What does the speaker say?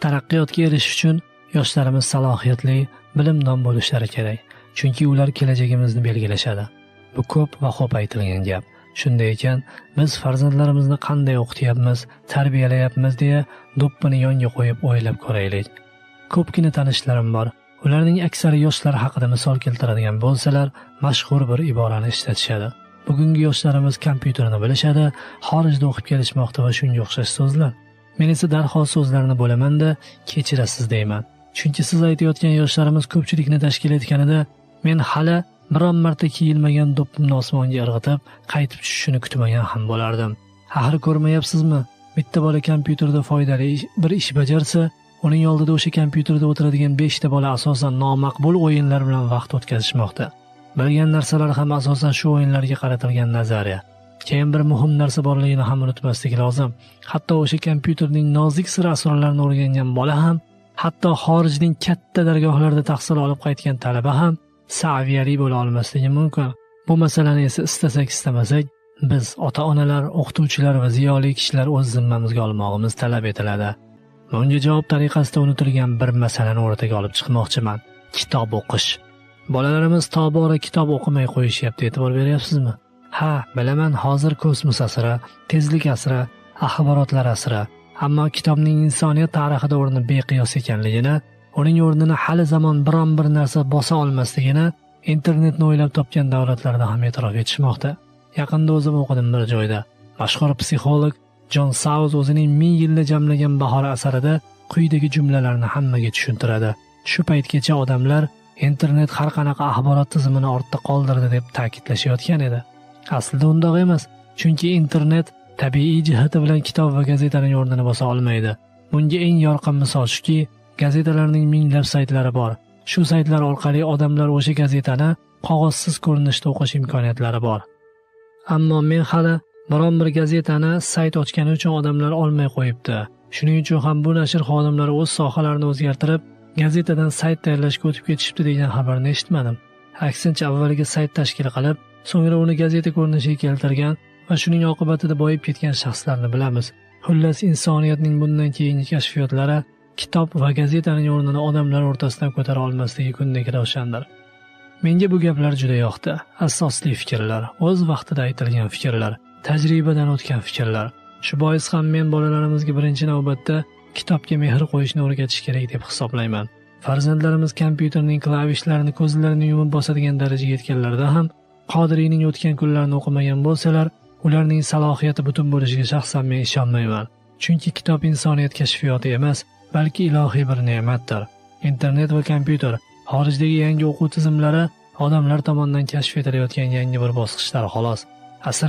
Taraqqiyotga erishish uchun yoshlarimiz salohiyatli, bilimdon bo'lishlari kerak. Chunki ular kelajagimizni belgilashadi. Bu ko'p va xo'p aytilgan gap. Shunday ekan, biz farzandlarimizni qanday o'qityapmiz, tarbiyalayapmiz deya do'ppini yonga qo'yib o'ylab ko'raylik. Ko'pgina tanishlarim bor. Ularning aksari yoshlar haqida misol keltiradigan bo'lsalar, mashhur bir iborani ishlatishadi. Bugungi yoshlarimiz kompyuterni bilishadi, xorijda o'qib kelishmoqda va shunga o'xshash so'zlar. Men esa darhol so'zlarni bo'laman-da, kechirasiz deyman. Chunki siz aytayotgan yoshlarimiz ko'pchilikni tashkil etganida, men hali biron marta kiyilmagan do'ppimni osmonga irg'itib, qaytib tushishini kutmagan ham bo'lardim. Axir ko'rmayapsizmi? Bitta bola kompyuterda foydali bir ish bajarsa, uning oldida o'sha kompyuterda o'tiradigan 5 ta bola asosan nomaqbul o'yinlar bilan vaqt o'tkazishmoqda. Bilgan narsalar ham asosan shu o'yinlarga qaratilgan nazariya. Keyin bir muhim narsa borligini ham unutmaslik lozim. Hatto o'sha kompyuterning nozik sir asrorlarini o'rgangan bola ham, hatto xorijning katta dargohlarida tahsil olib qaytgan talaba ham saviyali bo'la olmasligi mumkin. Bu masalani esa istasak istamasak, biz ota-onalar, o'qituvchilar va ziyoli kishilar o'z zimmamizga olmoqimiz talab etiladi. Bunga javob tariqasida unutilgan bir masalani o'rtaga olib chiqmoqchiman. Kitob o'qish. Bolalarimiz tobora kitob o'qimay qo'yishyapti, e'tibor beryapsizmi? Ha, bilaman, hozir kosmos asri, tezlik asri, axborotlar asri. Ammo kitobning insoniyat tarixida o'rni beqiyos ekanligini, uning o'rnini hali zamon biron bir narsa bosa olmasligini internetni o'ylab topgan davlatlarda ham e'tirof etishmoqda. Yaqinda o'zim o'qidim bir joyda. Mashhur psixolog Jon Sauz o'zining 1000 yilda jamlagan bahor asarida quyidagi jumlalarni hammaga tushuntiradi. Shu paytgacha odamlar internet har qanaqa axborot tizimini ortda qoldirdi deb ta'kidlashayotgan edi. Aslida undoq emas, chunki internet tabiiy jihati bilan kitob va gazetaning o'rnini bosa olmaydi. Bunga eng yorqin misol shuki, gazetalarning minglab saytlari bor. Shu saytlar orqali odamlar o'sha gazetani qog'ozsiz ko'rinishda o'qish imkoniyatlari bor. Ammo men hali biron bir gazetani sayt ochgani uchun odamlar olmay qo'yibdi. Shuning uchun ham bu nashr xodimlari o'z sohalarini o'zgartirib, gazetadan sayt tayyorlashga o'tib ketishibdi degan xabarni eshitmadim. Aksincha, avvaliga sayt tashkil qilib, so'ngra uni gazeta ko'rinishiga keltirgan va shuning oqibatida boyib ketgan shaxslarni bilamiz. Xullas, insoniyatning bundan keyingi kashfiyotlari kitob va gazetaning o'rnini odamlar o'rtasidan ko'tara olmasligi kundek ravshandir. Menga bu gaplar juda yoqdi. Asosli fikrlar, o'z vaqtida aytilgan fikrlar, tajribadan o'tgan fikrlar. Shu bois ham men bolalarimizga birinchi navbatda kitobga mehr qo'yishni o'rgatish kerak deb hisoblayman. Farzandlarimiz kompyuterning klavishlarini ko'zlarini yumib bosadigan darajaga yetganlarida ham Qodiriyning o'tgan kunlarini o'qimagan bo'lsalar, ularning salohiyati butun bo'lishiga shaxsan men ishonmayman. Chunki kitob insoniyat kashfiyoti emas, balki ilohiy bir ne'matdir. Internet va kompyuter xorijdagi yangi o'quv tizimlari odamlar tomonidan kashf etilayotgan yangi bir bosqichlar xolos. Asr